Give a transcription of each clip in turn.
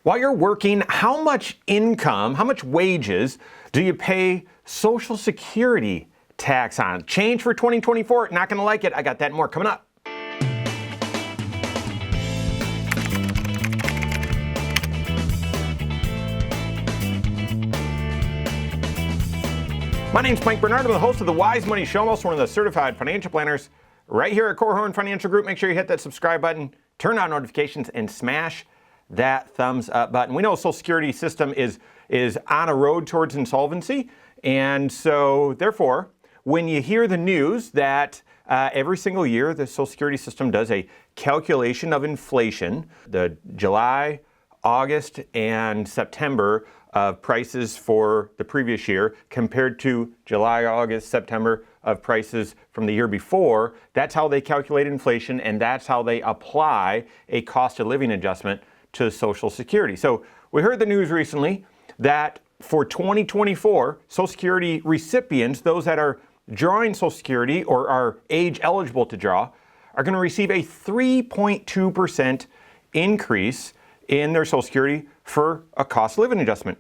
While you're working, how much income, how much wages do you pay Social Security tax on? Change for 2024, not gonna like it. I got that and more coming up. My name's Mike Bernard. I'm the host of the Wise Money Show. I'm also one of the certified financial planners right here at Korhorn Financial Group. Make sure you hit that subscribe button, turn on notifications, and smash that thumbs up button. We know the Social Security system is on a road towards insolvency. And so therefore, when you hear the news that every single year the Social Security system does a calculation of inflation, the July, August, and September of prices for the previous year compared to July, August, September of prices from the year before, that's how they calculate inflation, and that's how they apply a cost of living adjustment to Social Security. So we heard the news recently that for 2024, Social Security recipients, those that are drawing Social Security or are age eligible to draw, are going to receive a 3.2% increase in their Social Security for a cost of living adjustment.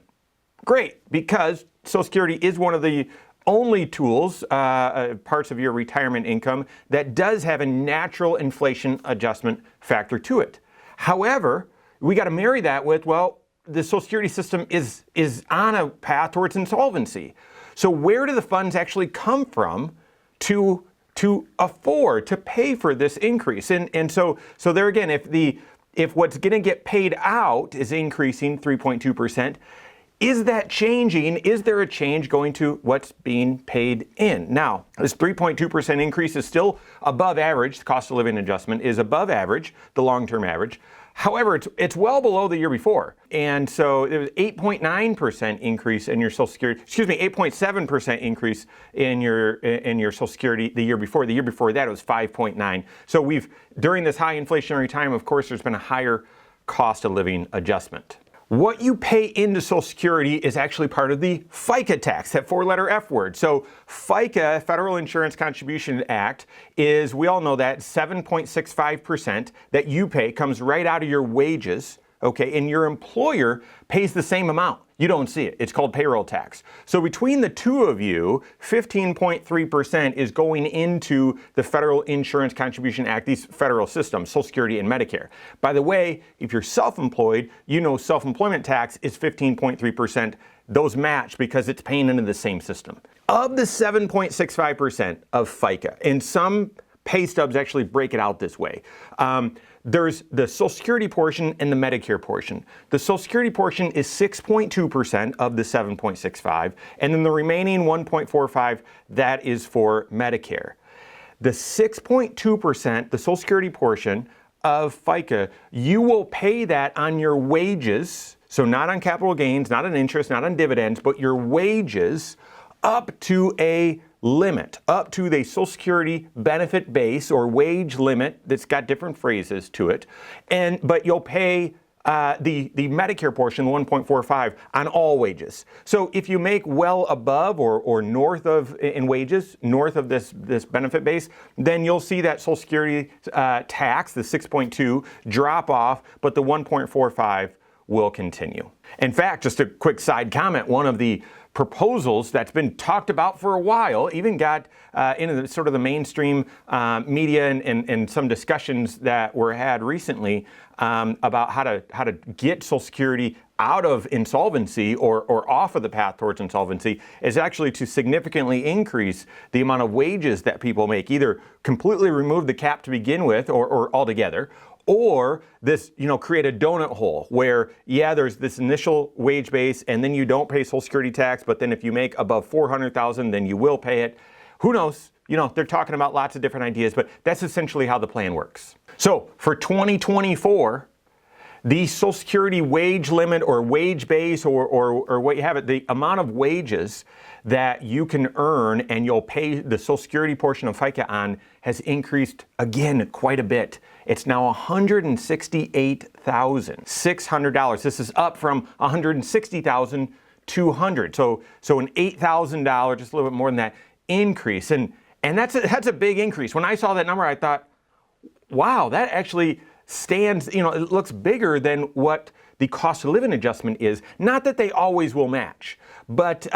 Great, because Social Security is one of the only tools, parts of your retirement income, that does have a natural inflation adjustment factor to it. However, we got to marry that with, well, the Social Security system is on a path towards insolvency. So where do the funds actually come from to afford to pay for this increase? And so there again, if what's going to get paid out is increasing 3.2%, is that changing? Is there a change going to what's being paid in? Now, this 3.2% increase is still above average. The cost of living adjustment is above average, the long-term average. However, it's well below the year before. And so there was 8.9% increase in your Social Security, 8.7% increase in your Social Security the year before. The year before that, it was 5.9. So during this high inflationary time, of course, there's been a higher cost of living adjustment. What you pay into Social Security is actually part of the FICA tax, that four-letter F word. So FICA, Federal Insurance Contribution Act, is, we all know that, 7.65% that you pay comes right out of your wages, okay? And your employer pays the same amount. You don't see it. It's called payroll tax. So between the two of you, 15.3% is going into the Federal Insurance Contribution Act, these federal systems, Social Security and Medicare. By the way, if you're self-employed, you know self-employment tax is 15.3%. Those match because it's paying into the same system. Of the 7.65% of FICA, and some pay stubs actually break it out this way. There's the Social Security portion and the Medicare portion. The Social Security portion is 6.2% of the 7.65, and then the remaining 1.45, that is for Medicare. The 6.2%, the Social Security portion of FICA, you will pay that on your wages, so not on capital gains, not on interest, not on dividends, but your wages up to a limit, up to the Social Security benefit base or wage limit that's got different phrases to it. But you'll pay the Medicare portion, the 1.45, on all wages. So if you make well above or north of in wages, north of this benefit base, then you'll see that Social Security tax, the 6.2, drop off, but the 1.45 will continue. In fact, just a quick side comment, one of the proposals that's been talked about for a while, even got into sort of the mainstream media and some discussions that were had recently about how to get Social Security out of insolvency or off of the path towards insolvency, is actually to significantly increase the amount of wages that people make, either completely remove the cap to begin with or altogether, or this, create a donut hole where, there's this initial wage base and then you don't pay Social Security tax, but then if you make above $400,000, then you will pay it. Who knows? They're talking about lots of different ideas, but that's essentially how the plan works. So for 2024, the Social Security wage limit or wage base or what you have it, the amount of wages that you can earn and you'll pay the Social Security portion of FICA on has increased again quite a bit. It's now $168,600. This is up from $160,200. So an $8,000, just a little bit more than that, increase. And that's a big increase. When I saw that number, I thought, wow, that actually stands, it looks bigger than what the cost of living adjustment is. Not that they always will match, but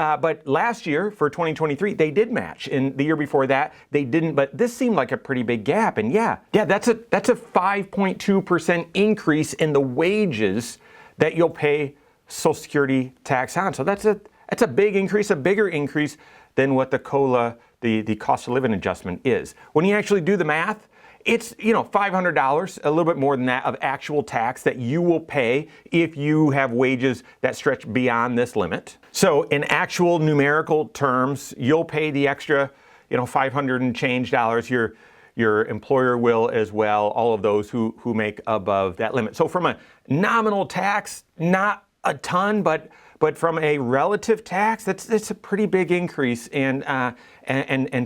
last year for 2023 they did match, and the year before that they didn't. But this seemed like a pretty big gap, and yeah, that's a 5.2% increase in the wages that you'll pay Social Security tax on. So that's a big increase, a bigger increase than what the COLA, the cost of living adjustment is. When you actually do the math, it's $500, a little bit more than that, of actual tax that you will pay if you have wages that stretch beyond this limit. So in actual numerical terms, you'll pay the extra, $500 and change dollars. Your employer will as well, all of those who make above that limit. So from a nominal tax, not a ton, but from a relative tax, that's a pretty big increase, and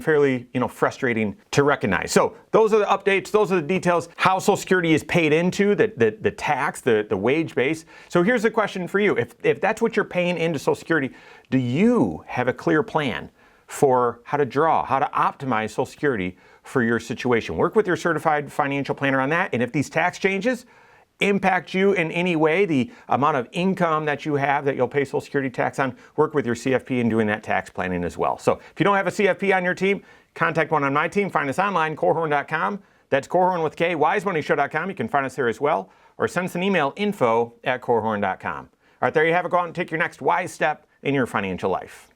fairly frustrating to recognize. So those are the updates. Those are the details. How Social Security is paid into, the tax, the wage base. So here's the question for you: if that's what you're paying into Social Security, do you have a clear plan for how to optimize Social Security for your situation? Work with your certified financial planner on that. And if these tax changes impact you in any way, the amount of income that you have that you'll pay Social Security tax on, work with your CFP in doing that tax planning as well. So if you don't have a CFP on your team, contact one on my team. Find us online, Korhorn.com. That's Korhorn with K, wisemoneyshow.com. You can find us there as well, or send us an email, info@Korhorn.com. All right, there you have it. Go out and take your next wise step in your financial life.